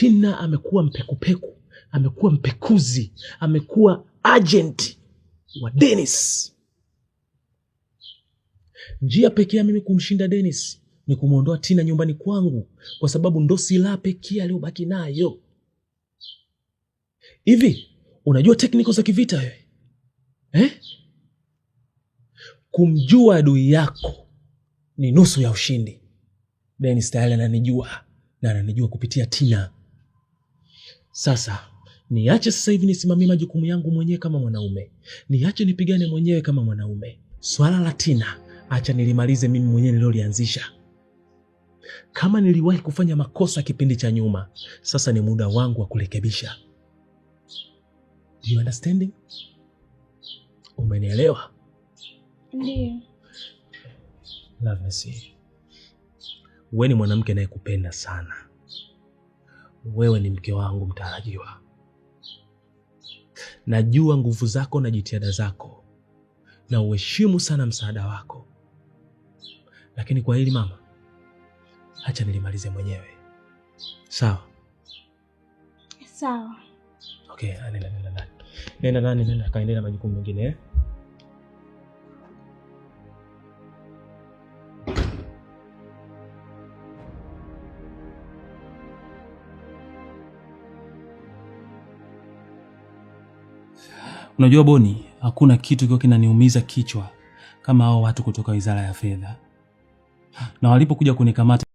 Tina amekuwa mpekupeku, amekuwa mpekuzi, amekuwa agent wa Dennis. Njia pekee mimi kumshinda Dennis ni kumuondoa Tina nyumbani kwangu, kwa sababu ndo silaha pekee aliyobaki nayo. Hivi unajua tekniko za kivita wewe? Kumjua adui yako ni nusu ya ushindi. Dennis tayari ananijua, na ananijua kupitia Tina. Sasa niache sasa hivi nisimamie majukumu yangu mwenyewe kama mwanaume. Niache nipigane mwenyewe kama mwanaume. Swala la Tina acha nilimalize mimi mwenyewe nilolianzisha. Kama niliwahi kufanya makosa kipindi cha nyuma, sasa ni muda wangu wa kurekebisha. Do you understand? Umenielewa? Ndiyo. Love me see. Wewe ni mwanamke anayekupenda sana. Wewe ni mke wangu mtarajiwa. Najua nguvu zako na jitihada zako, na uheshimu sana msaada wako. Lakini kwa hili mama, acha nilimalize mwenyewe. Sawa? Sawa. Okay, nenda kaendelea na majukumu mengine. Unajua Boni, hakuna kitu kiko kinaniumiza kichwa kama hao watu kutoka Wizara ya Fedha. Na walipokuja kunikamata